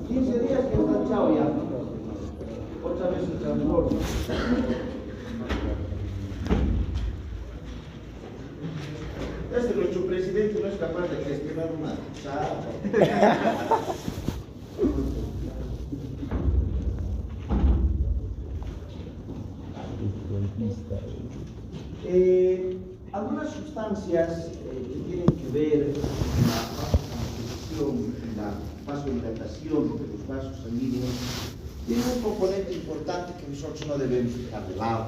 15 días que está chao ya. Otra vez se transforma. Nuestro presidente no es capaz de gestionar una chapa. Algunas sustancias que tienen que ver con la vasoconstricción y la vasodilatación de los vasos sanguíneos tienen un componente importante que nosotros no debemos dejar de lado,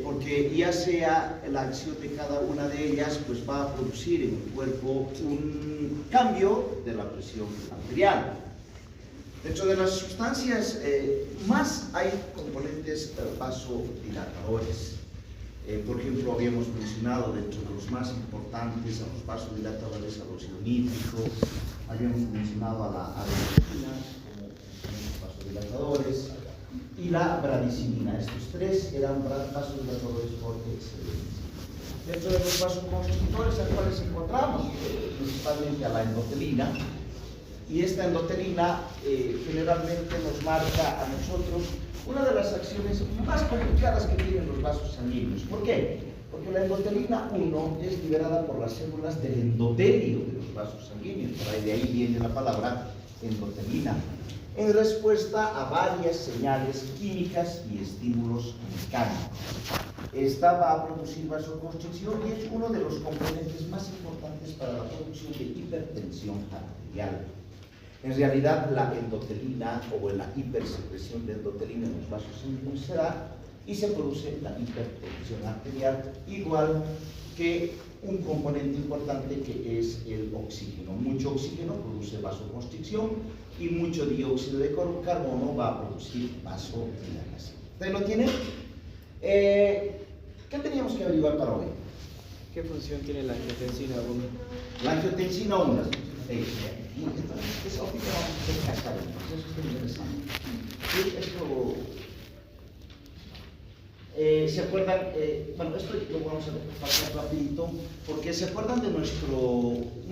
porque ya sea la acción de cada una de ellas, pues va a producir en el cuerpo un cambio de la presión arterial. Dentro de las sustancias más hay componentes vasodilatadores. Por ejemplo, habíamos mencionado dentro de los más importantes a los vasodilatadores, al óxido nítrico, habíamos mencionado a la adenosinina como vasodilatadores y la bradicimina. Estos tres eran vasodilatadores por excelencia. Dentro de los vasoconstrictores, ¿a cuáles encontramos? Principalmente a la endotelina. Y esta endotelina generalmente nos marca a nosotros una de las acciones más complicadas que tienen los vasos sanguíneos. ¿Por qué? Porque la endotelina 1 es liberada por las células del endotelio de los vasos sanguíneos. De ahí viene la palabra endotelina, en respuesta a varias señales químicas y estímulos mecánicos. Esta va a producir vasoconstricción y es uno de los componentes más importantes para la producción de hipertensión arterial. En realidad, la endotelina o la hipersecreción de endotelina en los vasos sanguíneos se da y se produce la hipertensión arterial, igual que un componente importante que es el oxígeno. Mucho oxígeno produce vasoconstricción y mucho dióxido de carbono va a producir vasodilatación. ¿Ustedes lo tienen? ¿Qué teníamos que averiguar para hoy? ¿Qué función tiene la angiotensina 1? La angiotensina 1. Entonces, esa óptica vamos a hacer cascar. Eso es muy interesante. Sí, esto, ¿se acuerdan? Bueno, esto lo vamos a pasar rapidito, porque ¿se acuerdan de uno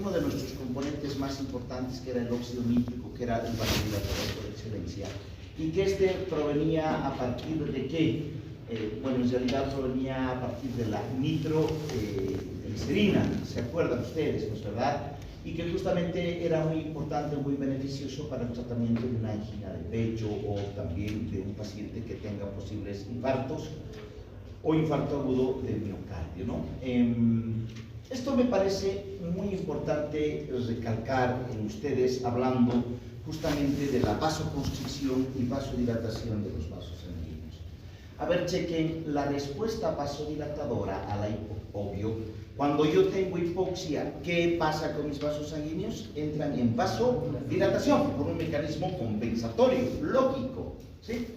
de nuestros componentes más importantes, que era el óxido nítrico, que era el vasodilatador por excelencia? Y que este provenía a partir de ¿qué? Bueno, en realidad provenía a partir de la nitroglicerina, ¿se acuerdan ustedes? ¿No es verdad? Y que justamente era muy importante, muy beneficioso para el tratamiento de una angina de pecho o también de un paciente que tenga posibles infartos o infarto agudo del miocardio, ¿no? Esto me parece muy importante recalcar en ustedes, hablando justamente de la vasoconstricción y vasodilatación de los vasos sanguíneos. A ver, chequen la respuesta vasodilatadora a la obvio. Cuando yo tengo hipoxia, ¿qué pasa con mis vasos sanguíneos? Entran en vasodilatación por un mecanismo compensatorio, lógico, ¿sí?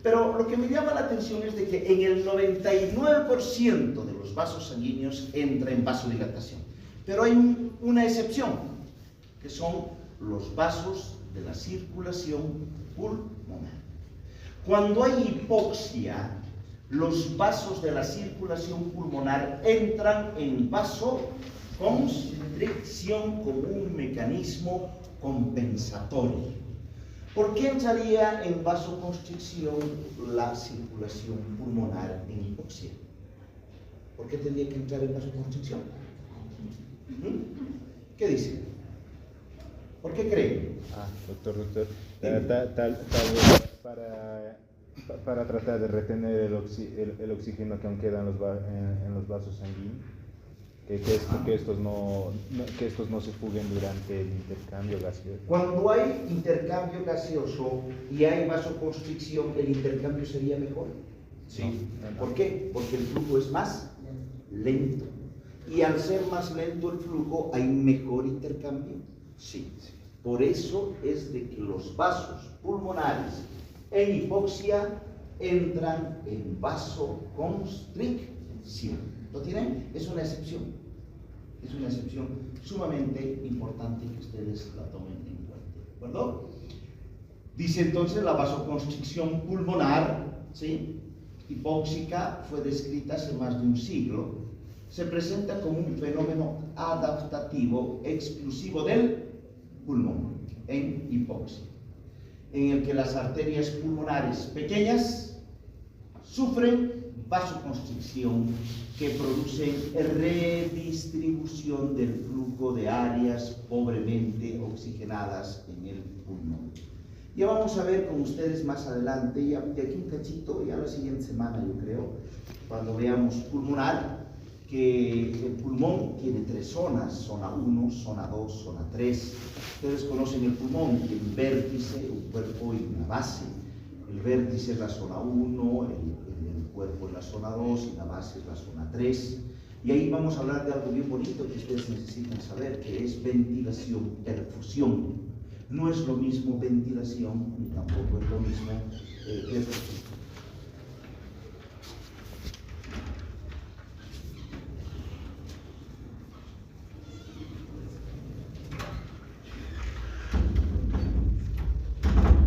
Pero lo que me llama la atención es de que en el 99% de los vasos sanguíneos entra en vasodilatación. Pero hay una excepción, que son los vasos de la circulación pulmonar. Cuando hay hipoxia, los vasos de la circulación pulmonar entran en vasoconstricción como un mecanismo compensatorio. ¿Por qué entraría en vasoconstricción la circulación pulmonar en hipoxia? ¿Por qué tendría que entrar en vasoconstricción? ¿Qué dice? ¿Por qué creen? Doctor, tal vez para tratar de retener el oxígeno que aún queda en los vasos sanguíneos, que estos no se fuguen durante el intercambio gaseoso. Cuando hay intercambio gaseoso y hay vasoconstricción, ¿el intercambio sería mejor? Sí. No. ¿Por qué? Porque el flujo es más lento. Y al ser más lento el flujo, ¿hay un mejor intercambio? Sí. Por eso es de que los vasos pulmonares en hipoxia entran en vasoconstricción. ¿Lo tienen? Es una excepción. Es una excepción sumamente importante que ustedes la tomen en cuenta. ¿De acuerdo? Dice entonces la vasoconstricción pulmonar, ¿sí?, hipóxica, fue descrita hace más de un siglo. Se presenta como un fenómeno adaptativo exclusivo del pulmón. en hipoxia, en el que las arterias pulmonares pequeñas sufren vasoconstricción que produce redistribución del flujo de áreas pobremente oxigenadas en el pulmón. Ya vamos a ver con ustedes más adelante, ya de aquí un cachito, ya la siguiente semana yo creo, cuando veamos pulmonar, que el pulmón tiene 3 zonas, zona 1, zona 2, zona 3. Ustedes conocen el pulmón, tiene un vértice, un cuerpo y una base. El vértice es la zona 1, el cuerpo es la zona 2 y la base es la zona 3. Y ahí vamos a hablar de algo bien bonito que ustedes necesitan saber, que es ventilación, perfusión. No es lo mismo ventilación, ni tampoco es lo mismo perfusión.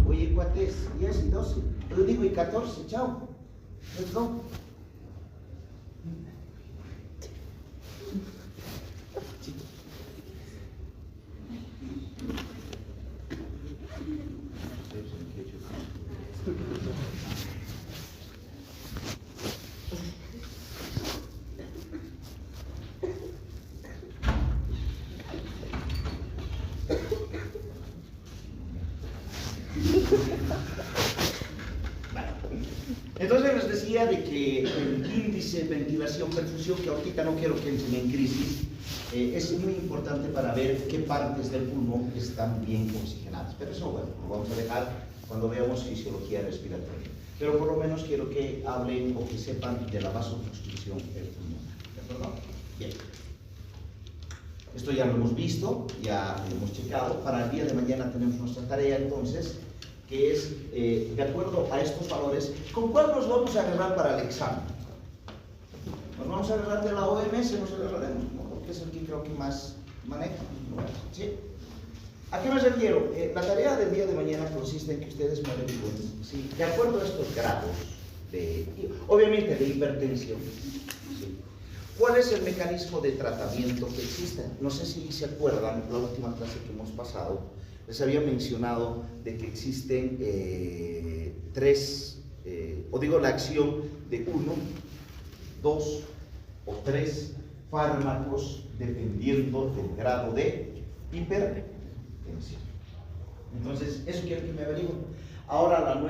Oye, cuates, 10 y 12, yo digo y 14, chao. Let's go. Entonces les decía de que el índice de ventilación-perfusión, que ahorita no quiero que entren en crisis, es muy importante para ver qué partes del pulmón están bien oxigenadas. Pero eso, bueno, lo vamos a dejar cuando veamos fisiología respiratoria. Pero por lo menos quiero que hablen o que sepan de la vasoconstricción del pulmón. ¿De acuerdo? Bien. Esto ya lo hemos visto, ya lo hemos checado. Para el día de mañana tenemos nuestra tarea, entonces, que es, de acuerdo a estos valores, ¿con cuál nos vamos a agarrar para el examen? ¿Nos vamos a agarrar de la OMS? Nos agarraremos, ¿no? Porque es el que creo que más maneja, ¿sí? ¿A qué me refiero? La tarea del día de mañana consiste en que ustedes me averigüen, ¿sí? De acuerdo a estos grados, obviamente de hipertensión, ¿sí? ¿Cuál es el mecanismo de tratamiento que existe? No sé si se acuerdan, la última clase que hemos pasado, les había mencionado de que existen la acción de 1, 2 o 3 fármacos dependiendo del grado de hipertensión. Entonces, eso quiero que me averigüen. Ahora,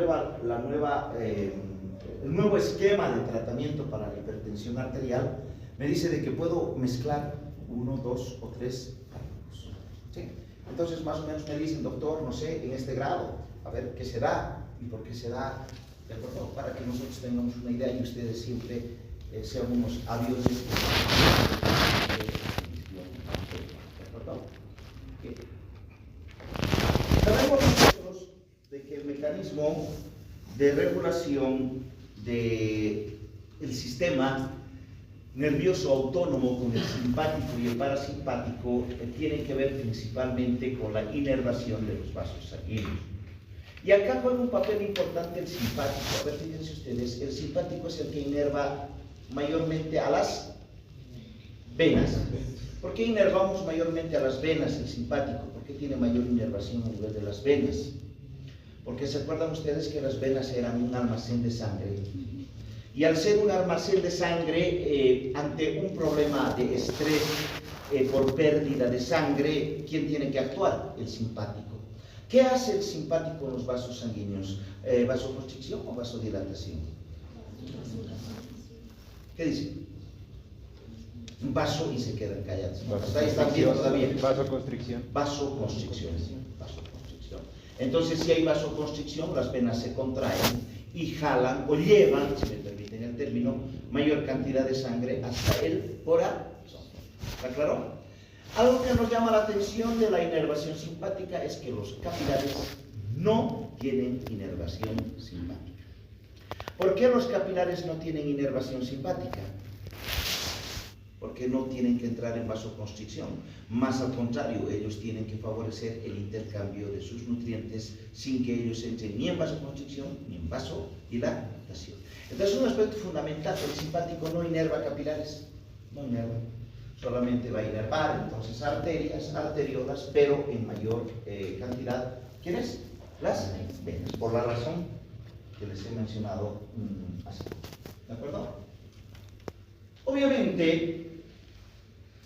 el nuevo esquema de tratamiento para la hipertensión arterial me dice de que puedo mezclar 1, 2 o 3 fármacos. ¿Sí? Entonces, más o menos me dicen, doctor, no sé, en este grado, a ver qué se da y por qué se da, ¿de acuerdo? Para que nosotros tengamos una idea y ustedes siempre sean unos aviones. ¿De acuerdo? Sabemos nosotros de que el mecanismo de regulación del sistema nervioso autónomo con el simpático y el parasimpático tienen que ver principalmente con la inervación de los vasos sanguíneos. Y acá juega un papel importante el simpático. A ver, fíjense ustedes, el simpático es el que inerva mayormente a las venas. ¿Por qué inervamos mayormente a las venas el simpático? ¿Por qué tiene mayor inervación a nivel de las venas? Porque se acuerdan ustedes que las venas eran un almacén de sangre. Y al ser un almacén de sangre, ante un problema de estrés por pérdida de sangre, ¿quién tiene que actuar? El simpático. ¿Qué hace el simpático en los vasos sanguíneos? ¿Vasoconstricción o vasodilatación? ¿Qué dice? Un vaso y se quedan callados. Hasta ahí están bien todavía. Vasoconstricción. Vasoconstricción. Entonces, si hay vasoconstricción, las venas se contraen y jalan o llevan, si me permiten el término, mayor cantidad de sangre hasta el corazón. ¿Está claro? Algo que nos llama la atención de la inervación simpática es que los capilares no tienen inervación simpática. ¿Por qué los capilares no tienen inervación simpática? Porque no tienen que entrar en vasoconstricción. Más al contrario, ellos tienen que favorecer el intercambio de sus nutrientes sin que ellos entren ni en vasoconstricción ni en vasodilatación. Entonces, un aspecto fundamental, el simpático no inerva capilares, no inerva. solamente va a inervar, entonces arterias, arteriolas, pero en mayor cantidad, ¿quiénes? Las venas, por la razón que les he mencionado así. ¿De acuerdo? Obviamente,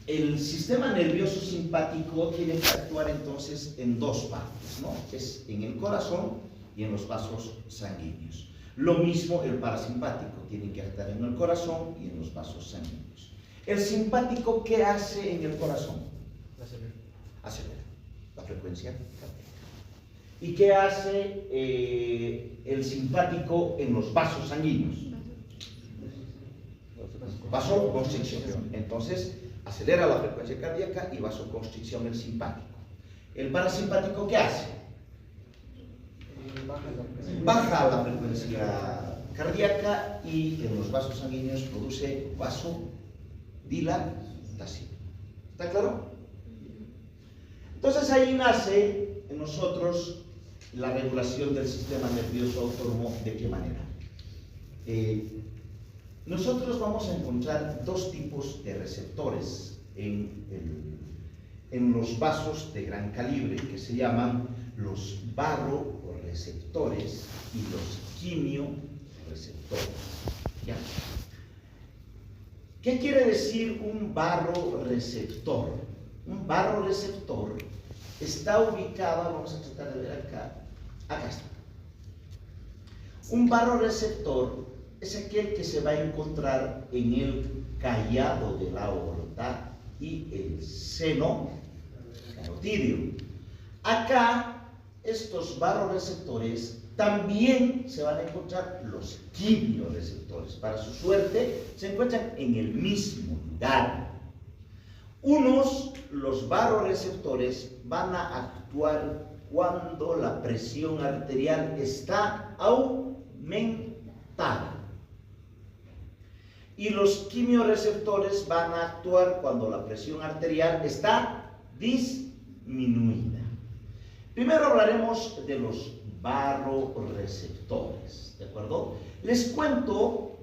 el sistema nervioso simpático tiene que actuar entonces en dos partes, ¿no? Es en el corazón y en los vasos sanguíneos. Lo mismo el parasimpático, tiene que actuar en el corazón y en los vasos sanguíneos. El simpático, ¿qué hace en el corazón? Acelera la frecuencia cardíaca. ¿Y qué hace el simpático en los vasos sanguíneos? Vasoconstricción. Entonces, acelera la frecuencia cardíaca y vasoconstricción el simpático. ¿El parasimpático qué hace? Baja la frecuencia cardíaca y en los vasos sanguíneos produce vasodilatación. ¿Está claro? Entonces ahí nace en nosotros la regulación del sistema nervioso autónomo. ¿De qué manera? Nosotros vamos a encontrar dos tipos de receptores en los vasos de gran calibre, que se llaman los barroreceptores y los quimioreceptores. ¿Ya? ¿Qué quiere decir un barroreceptor? Un barroreceptor está ubicado, vamos a tratar de ver acá está. Un barroreceptor es aquel que se va a encontrar en el callado de la aorta y el seno carotídeo. Acá, estos barroreceptores también se van a encontrar los quimioreceptores. Para su suerte, se encuentran en el mismo lugar. Los barroreceptores, van a actuar cuando la presión arterial está aumentada. Y los quimioreceptores van a actuar cuando la presión arterial está disminuida. Primero hablaremos de los barroreceptores, ¿de acuerdo? Les cuento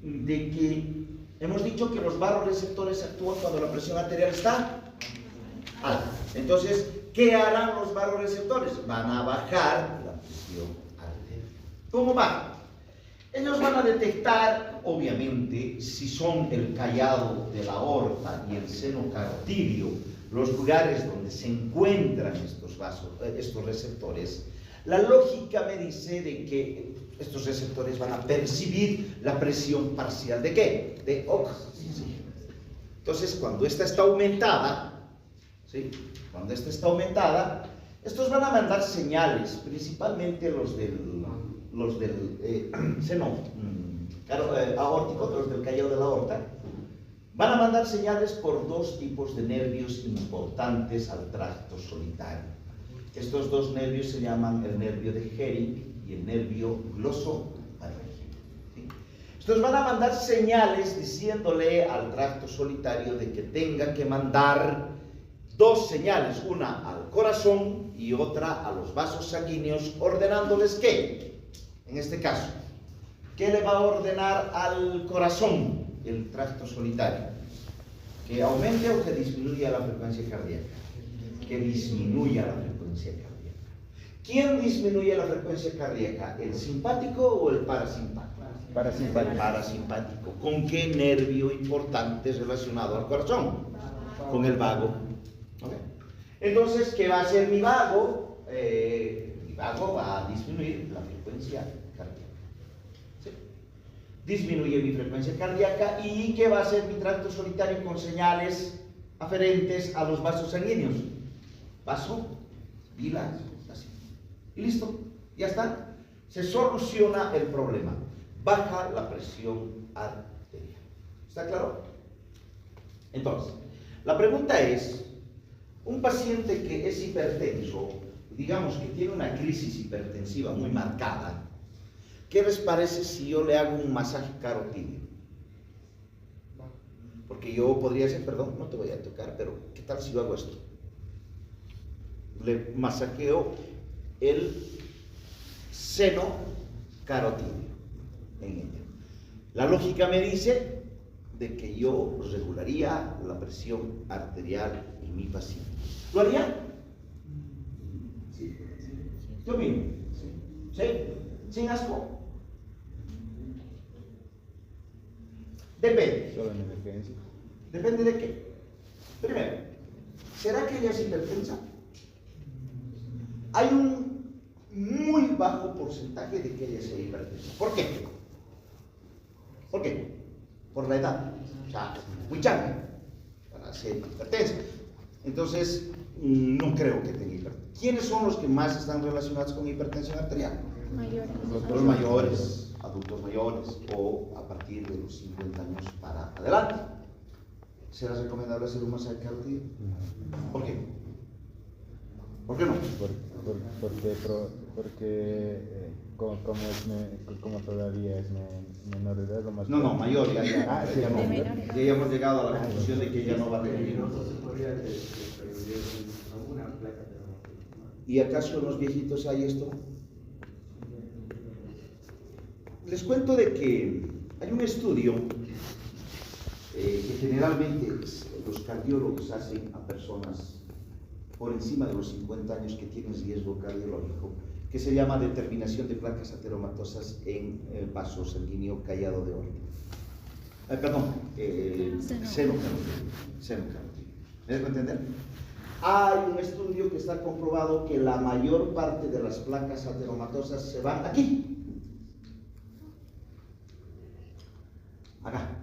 de que hemos dicho que los barroreceptores actúan cuando la presión arterial está alta. Entonces, ¿qué harán los barroreceptores? Van a bajar la presión arterial. ¿Cómo van? Ellos van a detectar, obviamente, si son el callado de la aorta y el seno carotídeo, los lugares donde se encuentran estos receptores. La lógica me dice de que estos receptores van a percibir la presión parcial ¿de qué? De oxígeno. Entonces, cuando esta está aumentada, ¿sí? Cuando esta está aumentada, estos van a mandar señales, principalmente los del seno aórtico, los del callado de la aorta, van a mandar señales por dos tipos de nervios importantes al tracto solitario. Estos dos nervios se llaman el nervio de Hering y el nervio glosofaríngeo. ¿Sí? Estos van a mandar señales diciéndole al tracto solitario de que tenga que mandar dos señales, una al corazón y otra a los vasos sanguíneos, ordenándoles ¿qué? En este caso, ¿qué le va a ordenar al corazón el tracto solitario? ¿Que aumente o que disminuya la frecuencia cardíaca? Que disminuya la frecuencia cardíaca. ¿Quién disminuye la frecuencia cardíaca? ¿El simpático o el parasimpático? Parasimpático. El parasimpático. ¿Con qué nervio importante es relacionado al corazón? Con el vago. ¿Okay? Entonces, ¿qué va a hacer mi vago? Mi vago va a disminuir la frecuencia cardíaca. ¿Sí? Disminuye mi frecuencia cardíaca. ¿Y qué va a hacer mi tracto solitario con señales aferentes a los vasos sanguíneos? Vasodilatación. Y listo, ya está. Se soluciona el problema. Baja la presión arterial. ¿Está claro? Entonces, la pregunta es, un paciente que es hipertenso, digamos que tiene una crisis hipertensiva muy marcada, ¿qué les parece si yo le hago un masaje carotídeo? Porque yo podría decir, perdón, no te voy a tocar, pero ¿qué tal si yo hago esto? Le masajeo el seno carotídeo en ella. La lógica me dice, de que yo regularía la presión arterial en mi paciente. ¿Lo haría? Sí. ¿Yo mismo? ¿Sí? ¿Sin asco? Depende. Solo en emergencia. ¿Depende de qué? Primero, ¿será que ella es hipertensa? Hay un muy bajo porcentaje de que ella sea hipertensa. ¿Por qué? ¿Por qué? Por la edad. O sea, muy changa para ser hipertensa. Entonces, no creo que tenga hipertensión. ¿Quiénes son los que más están relacionados con hipertensión arterial? Mayores. Los mayores, adultos mayores o a partir de los 50 años para adelante. ¿Será recomendable hacer un masaje cardíaco? ¿Por qué? ¿Por qué no? Porque como todavía es menor de edad, lo más No, mayor, ya, sí, ya, no, menores. ya hemos llegado a la conclusión de que ella no va a requerir. ¿Y acaso en los viejitos hay esto? Les cuento de que hay un estudio que generalmente los cardiólogos hacen a personas por encima de los 50 años que tienen riesgo cardiológico, que se llama determinación de placas ateromatosas en vaso sanguíneo callado de órgano. Seno carotídeo. ¿Me dejo entender? Hay un estudio que está comprobado que la mayor parte de las placas ateromatosas se van aquí. Acá.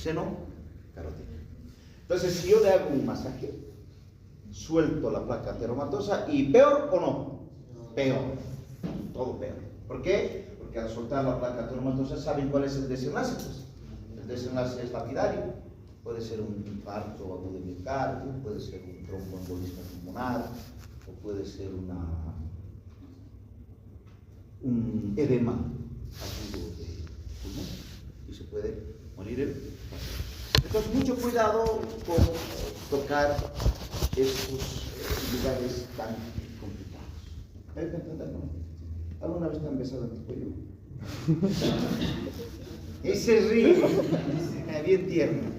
Seno carotídeo. Entonces, si yo le hago un masaje, suelto la placa ateromatosa y peor o no, peor, todo peor. ¿Por qué? Porque al soltar la placa ateromatosa saben cuál es el desenlace. Pues. El desenlace es lapidario, puede ser un infarto agudo de miocardio, puede ser un tromboembolismo pulmonar, o puede ser un edema agudo de pulmón y se puede morir el paciente. Entonces, mucho cuidado con tocar estos lugares tan complicados. ¿Hay que entenderlo? ¿Alguna vez te han besado en tu cuello? Ese río, bien tierno.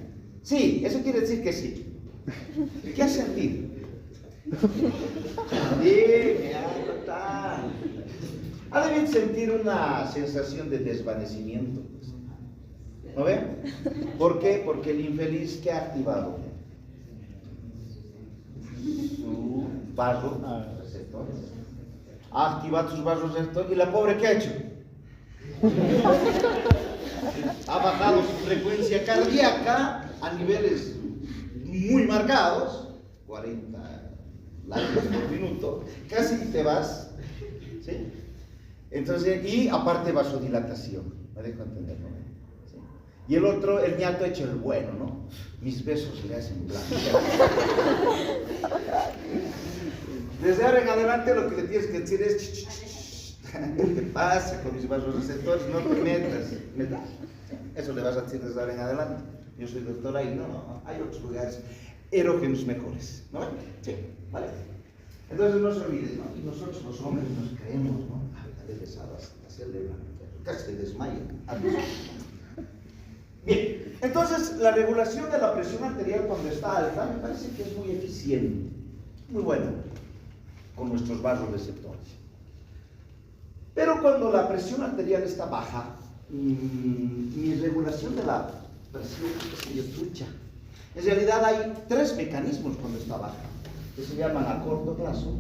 Sí, eso quiere decir que sí. ¿Qué has sentido? Bien, está. Ha de sentir una sensación de desvanecimiento. ¿No ven? ¿Por qué? Porque el infeliz que ha activado su vaso receptor, ha activado sus vasos receptores, y la pobre ¿qué ha hecho? Ha bajado su frecuencia cardíaca a niveles muy marcados, 40 latidos por minuto, casi te vas, ¿sí? Entonces, y aparte vasodilatación, ¿me dejo entender? ¿No? ¿Sí? Y el otro, el ñato hecho el bueno, ¿no? Mis besos le hacen blanco. Desde ahora en adelante lo que le tienes que decir es ¿qué te pasa con mis vasos receptores? No te metas. Eso le vas a decir desde ahora en adelante. Yo soy doctor ahí, no, hay otros lugares erógenos mejores, ¿no? Sí, vale. Entonces no se olviden, ¿no? Y nosotros los hombres nos creemos, ¿no? A veces hacerle casi se desmayan. Bien, entonces la regulación de la presión arterial cuando está alta me parece que es muy eficiente, muy buena con nuestros vasos receptores. Pero cuando la presión arterial está baja, mi regulación de la presión es trucha. En realidad hay tres mecanismos cuando está baja, que se llaman a corto plazo,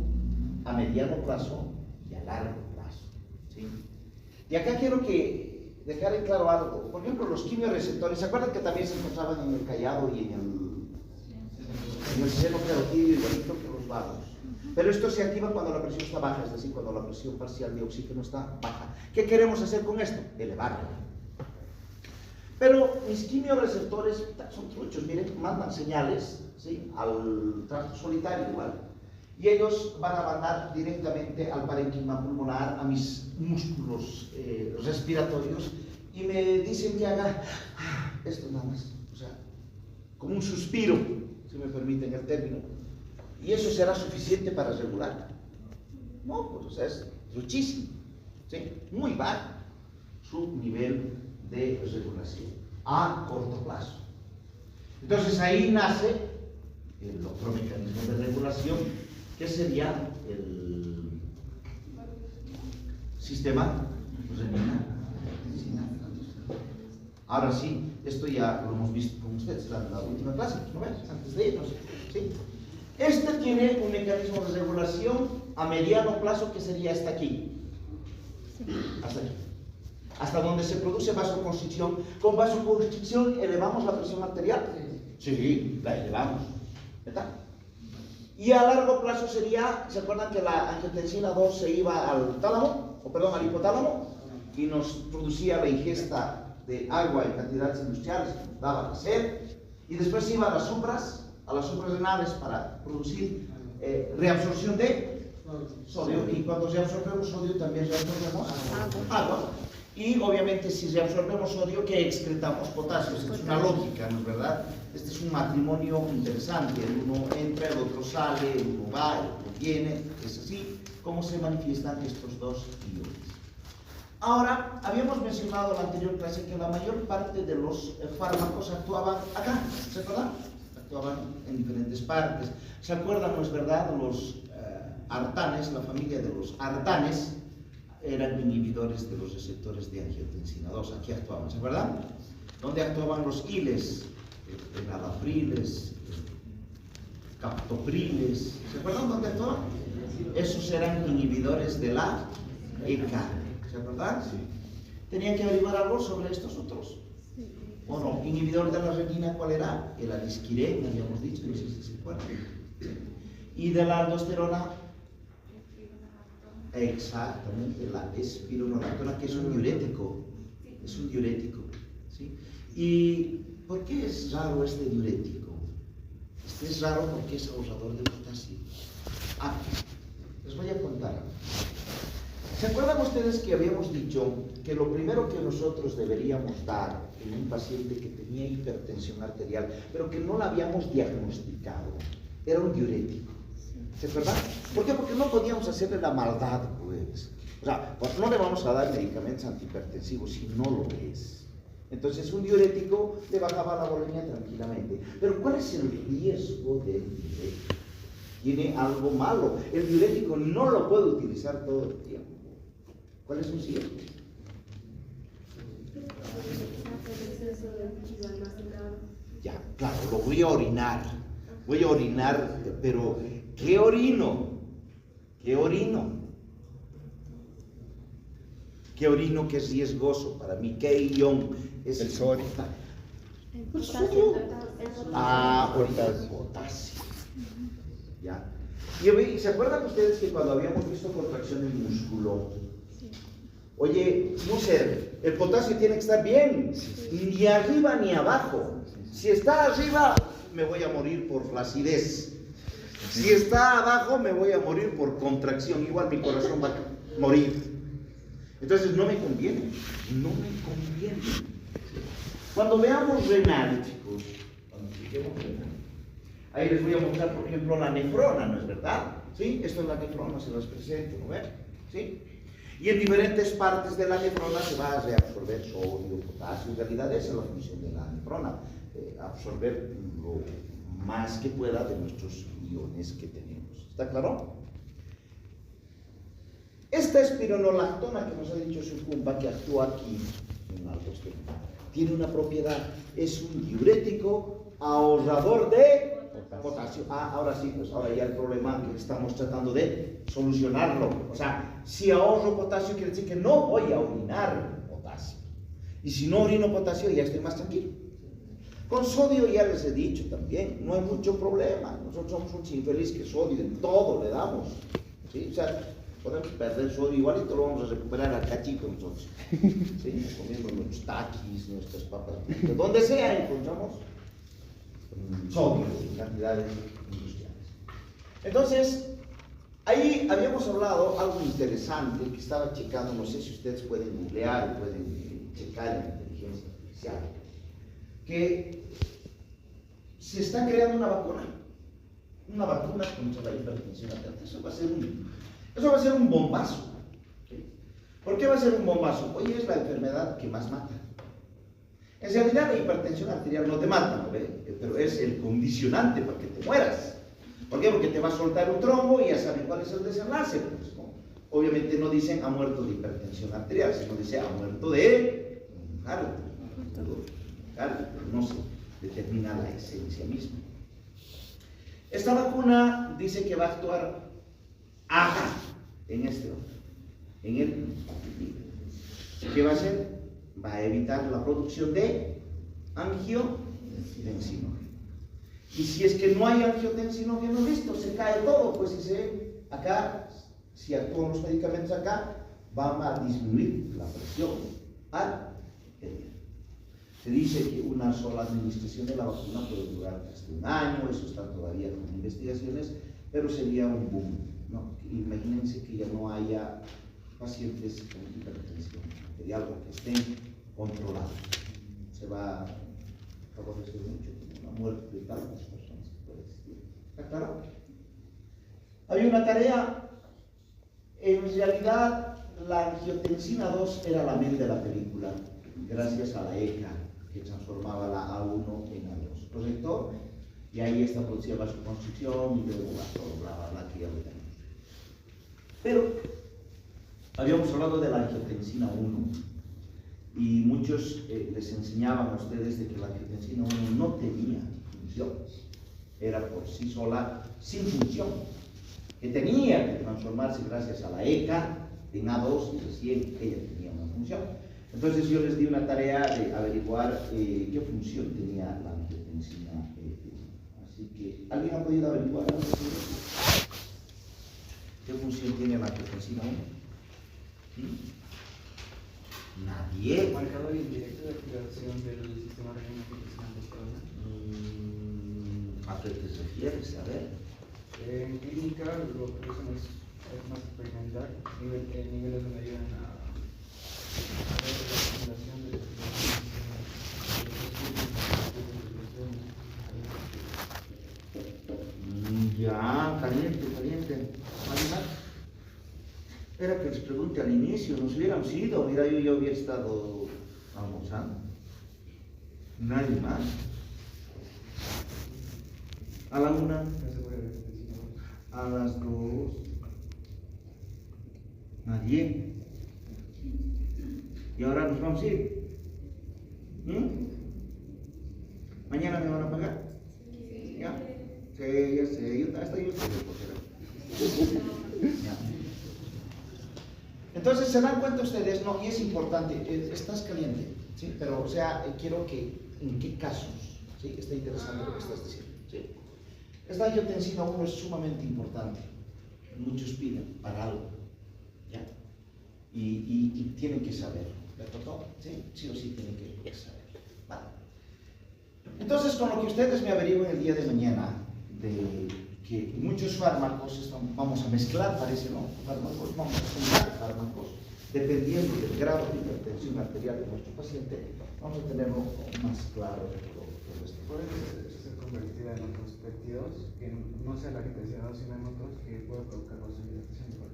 a mediano plazo y a largo plazo. ¿Sí? Y acá quiero que dejar en claro algo. Por ejemplo, los quimiorreceptores, ¿se acuerdan que también se encontraban en el callado y en el seno carotídeo igualito que los vasos? Pero esto se activa cuando la presión está baja, es decir, cuando la presión parcial de oxígeno está baja. ¿Qué queremos hacer con esto? Elevarla. Pero mis quimiorreceptores son truchos, miren, mandan señales, ¿sí?, al tracto solitario igual. Y ellos van a mandar directamente al parénquima pulmonar, a mis músculos respiratorios, y me dicen que haga esto nada más, o sea, como un suspiro, si me permiten el término. ¿Y eso será suficiente para regular? No, pues o sea, es muchísimo, ¿sí? Muy bajo su nivel de regulación. a corto plazo. Entonces ahí nace el otro mecanismo de regulación, que sería el sistema renal. Ahora sí, esto ya lo hemos visto con ustedes en la última clase, ¿no ves? Antes de irnos, ¿sí? Este tiene un mecanismo de regulación a mediano plazo, que sería hasta aquí. Hasta aquí. Hasta donde se produce vasoconstricción. Con vasoconstricción elevamos la presión arterial. Sí, la elevamos. ¿Verdad? Y a largo plazo sería, ¿se acuerdan que la angiotensina 2 se iba al tálamo, o perdón, al hipotálamo, y nos producía la ingesta de agua en cantidades industriales que nos daba de sed, y después se iba a las suprarrenales para producir reabsorción de sodio, y cuando reabsorbemos sodio también reabsorbemos agua. Y obviamente si reabsorbemos sodio, ¿qué excretamos? Potasio. Esta es una lógica, ¿no es verdad? Este es un matrimonio interesante. Uno entra, el otro sale, uno va, el otro viene. Es así como se manifiestan estos dos iones. Ahora, habíamos mencionado en la anterior clase que la mayor parte de los fármacos actuaban acá, ¿se acuerdan? Actuaban en diferentes partes. ¿Se acuerdan, no es verdad? Los artanes, la familia de los artanes, eran inhibidores de los receptores de angiotensina 2. Aquí actuaban, ¿se acuerdan? ¿Dónde actuaban los iles? Enalapriles, captopriles. ¿Se acuerdan dónde actuaban? Esos eran inhibidores de la ECA. ¿Se acuerdan? Sí. ¿Tenían que averiguar algo sobre estos otros? ¿O no? ¿Inhibidor de la renina cuál era? El alisquirén, habíamos dicho, no sé si se acuerdan. ¿Y de la aldosterona? Exactamente, la espironolactona, que es un diurético. Es un diurético. ¿Sí? ¿Y por qué es raro este diurético? Este es raro porque es ahorrador de potasio. Les voy a contar. ¿Se acuerdan ustedes que habíamos dicho que lo primero que nosotros deberíamos dar en un paciente que tenía hipertensión arterial, pero que no la habíamos diagnosticado, era un diurético? ¿Se acuerdan? ¿Por qué? Porque no podíamos hacerle la maldad, pues. O sea, pues no le vamos a dar medicamentos antihipertensivos si no lo es. Entonces, un diurético le bajaba la volemia tranquilamente. Pero ¿cuál es el riesgo del diurético? Tiene algo malo. El diurético no lo puede utilizar todo el tiempo. ¿Cuál es un riesgo? Ya, claro, lo voy a orinar. Voy a orinar, pero ¿qué orino? ¿Qué orino? ¿Qué orino que es riesgoso para mí? ¿Qué ion es el sodio? ¿El sodio? Potasio. ¿Ya? Y ¿se acuerdan ustedes que cuando habíamos visto contracción del músculo? Oye, Muser, el potasio tiene que estar bien, ni arriba ni abajo. Si está arriba, me voy a morir por flacidez. Si está abajo, me voy a morir por contracción. Igual mi corazón va a morir. Entonces no me conviene. No me conviene. Cuando veamos renal, chicos, cuando expliquemos renal, ahí les voy a mostrar, por ejemplo, la nefrona, ¿no es verdad? ¿Sí? Esto es la nefrona, se las presento, ¿no ven? ¿Sí? Y en diferentes partes de la nefrona se va a reabsorber sodio, potasio. En realidad esa es la función de la nefrona, absorber lo más que pueda de nuestros iones que tenemos. ¿Está claro? Esta espironolactona que nos ha dicho Sucumba, que actúa aquí en la aldosterona, tiene una propiedad, es un diurético ahorrador de potasio. Ahora sí, pues ahora ya el problema que estamos tratando de solucionarlo. O sea, si ahorro potasio quiere decir que no voy a orinar potasio. Y si no orino potasio ya estoy más tranquilo. Con sodio ya les he dicho también, no hay mucho problema. Nosotros somos un infeliz que sodio en todo le damos. ¿Sí? O sea, podemos perder sodio igualito, lo vamos a recuperar al cachito nosotros. ¿Sí? Comiendo nuestros taquis, nuestras papas. Donde sea encontramos sodio en cantidades industriales. Entonces, ahí habíamos hablado algo interesante que estaba checando, no sé si ustedes pueden googlear o pueden checar en la inteligencia artificial, que se está creando una vacuna contra la hipertensión arterial. Eso va a ser un bombazo. ¿Sí? ¿Por qué va a ser un bombazo? Hoy es la enfermedad que más mata. En realidad la hipertensión arterial no te mata, ¿no ve? Pero es el condicionante para que te mueras. ¿Por qué? Porque te va a soltar un trombo y ya saben cuál es el desenlace. Pues, ¿no? Obviamente no dicen ha muerto de hipertensión arterial, sino dice ha muerto de infarto. Pero no se determina la esencia misma. Esta vacuna dice que va a actuar acá, en este otro, en el papilar. ¿Qué va a hacer? Va a evitar la producción de angiotensinógeno. Y si es que no hay angiotensinógeno, listo, se cae todo, pues acá, si actúan los medicamentos acá, van a disminuir la presión arterial. Se dice que una sola administración de la vacuna puede durar hasta un año, eso está todavía con investigaciones, pero sería un boom, ¿no? Imagínense que ya no haya pacientes con hipertensión arterial o que estén controlados. Se va a favorecer mucho la muerte de tantas personas que puede existir. ¿Está claro? Hay una tarea. En realidad, la angiotensina 2 era la mente de la película, gracias a la ECA, que transformaba la A1 en A2, ¿correcto? Y ahí está producida vasoconstricción y luego todo, bla, bla, bla, que ya lo tenemos. Pero habíamos hablado de la angiotensina 1 y muchos les enseñaban a ustedes de que la angiotensina 1 no tenía función, era por sí sola sin función, que tenía que transformarse gracias a la ECA en A2 y recién ella tenía una función. Entonces yo les di una tarea de averiguar qué función tenía la angiotensina 1. Así que, ¿alguien ha podido averiguar qué función tiene la angiotensina 1? Nadie. Marcador indirecto de activación del sistema renal. ¿A qué te refieres? A ver. En clínica lo que usan es más experimental, niveles donde ayudan a ver la estimulación de Ya, caliente. ¿Animal? Era que les pregunte al inicio, nos hubieran sido, mira, yo ya hubiera estado almorzando. Nadie más. A la 1, a las 2, nadie. Y ahora nos vamos a ir. ¿Mañana me van a pagar? ¿Ya? Sí, ya sé, hasta yo estoy ya. Entonces, se dan cuenta ustedes, no, y es importante, estás caliente, ¿sí? Pero, o sea, quiero que, ¿en qué casos? ¿Sí? Está interesante lo que estás diciendo, ¿sí? Esta angiotensina 1 es sumamente importante. Muchos piden para algo, ¿ya? Y tienen que saber, ¿de acuerdo? ¿Sí? Sí o sí tienen que saber. Vale. Entonces, con lo que ustedes me averigüen el día de mañana, de que muchos fármacos, vamos a mezclar, parece, ¿no? Fármacos, vamos a sumar fármacos, dependiendo del grado de hipertensión arterial de nuestro paciente, vamos a tenerlo más claro de todo esto. Puede ser convertida en otros péptidos, que no sea la hipertensión, sino en otros que pueda provocar vasodilatación.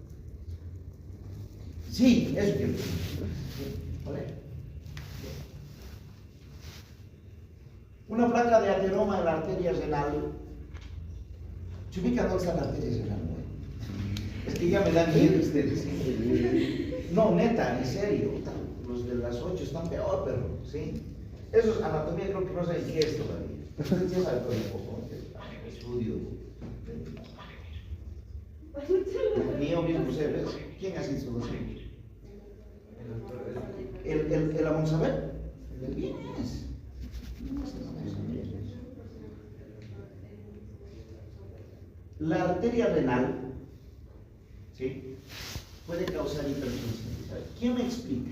Sí, eso quiero decir. ¿Vale? Una placa de ateroma en la arteria renal. ¿Se ubica dónde está la arteria renal? Es que ya me dan miedo ustedes. No, neta, en serio. Los de las 8 están peor, pero sí. Eso es anatomía, creo que no saben qué es todavía. Ustedes ya saben todo un poco. Estudio. Ni yo mismo sé, ¿ves? ¿Quién hace eso? ¿El vamos a ver? ¿El viernes? La arteria renal, ¿sí?, puede causar hipertensión. ¿Quién me explica?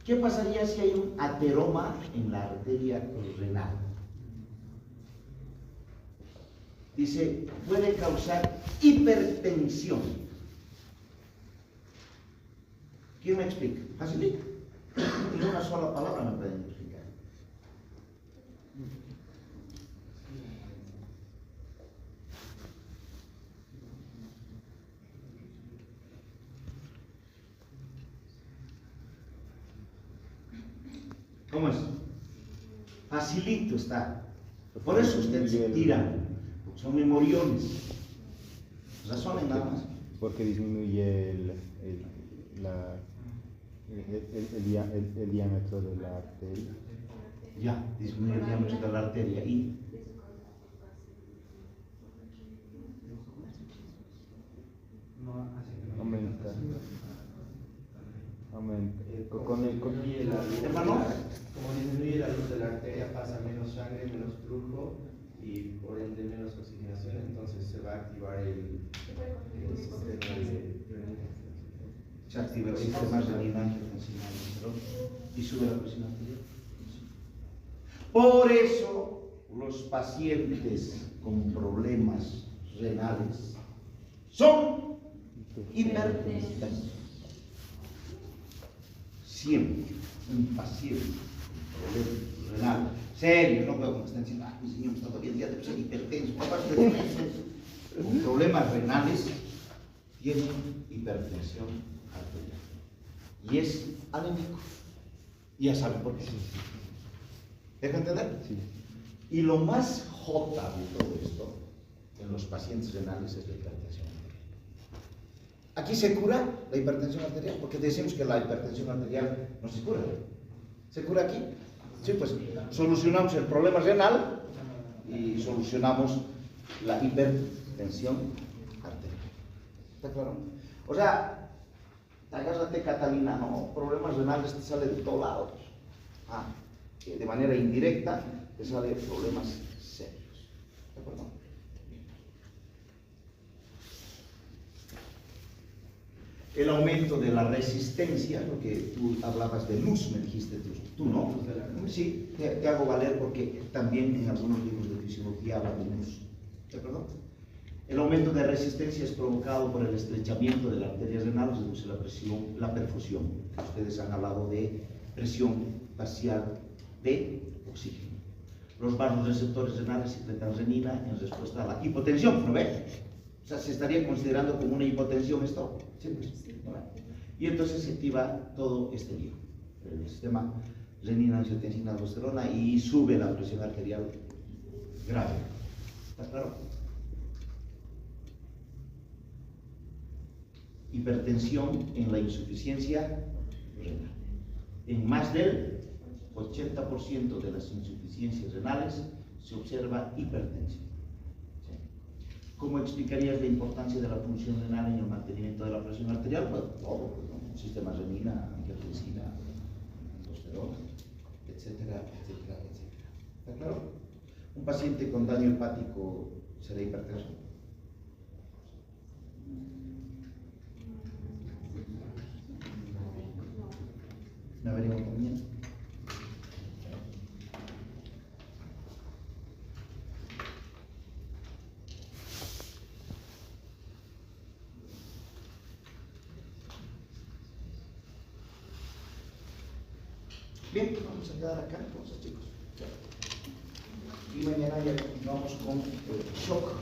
¿Qué pasaría si hay un ateroma en la arteria renal? Dice, puede causar hipertensión. ¿Quién me explica? Facilito. En una sola palabra me pueden explicar. ¿Cómo es? Facilito está. Por eso ustedes se tiran, porque son memoriones. Razonen nada más. Porque disminuye el diámetro de la arteria. Ya, disminuye el diámetro de la arteria y Aumenta. Disminuye la luz. Hermano. Como disminuye la luz de la arteria, pasa menos sangre, menos flujo y por ende menos oxigenación, entonces se va a activar el sistema de se activa el sistema renina-angiotensina y sube la presión arterial. Por eso los pacientes con problemas renales son hipertensivos. Siempre un paciente con problemas renales serio, no puedo estar diciendo, mi señor me está todavía día de ser hipertenso, con problemas renales tiene hipertensión arterial y es anémico. Ya saben por qué. ¿Deja entender? Sí. Y lo más jota de todo esto en los pacientes renales es la hipertensión arterial. Aquí se cura la hipertensión arterial, porque decimos que la hipertensión arterial no se cura. ¿Se cura aquí? Sí, pues solucionamos el problema renal y solucionamos la hipertensión arterial. ¿Está claro? O sea, agárrate, Catalina, no, problemas renales te sale de todos lados. De manera indirecta te salen problemas serios. ¿De acuerdo? El aumento de la resistencia, porque tú hablabas de luz, me dijiste tú no. Sí, te hago valer porque también en algunos libros de fisiología hablan de luz. ¿De acuerdo? El aumento de resistencia es provocado por el estrechamiento de la arteria renal, reduce la presión, la perfusión. Ustedes han hablado de presión parcial de oxígeno. Los vasoreceptores renales secretan renina en respuesta a la hipotensión, ¿no ven? O sea, se estaría considerando como una hipotensión esto. Sí, pues, ¿no ven? Y entonces se activa todo este lío, el sistema renina, angiotensina, aldosterona y sube la presión arterial grave. ¿Está claro? Hipertensión en la insuficiencia renal. En más del 80% de las insuficiencias renales se observa hipertensión. ¿Sí? ¿Cómo explicarías la importancia de la función renal en el mantenimiento de la presión arterial? Pues todo, ¿no? Sistema renina, angiotensina, aldosterona, etcétera, etcétera, etcétera. ¿Está claro? Un paciente con daño hepático será hipertenso. ¿Me averiguan también? Bien, vamos a quedar acá entonces, chicos. Y mañana ya continuamos con el shock.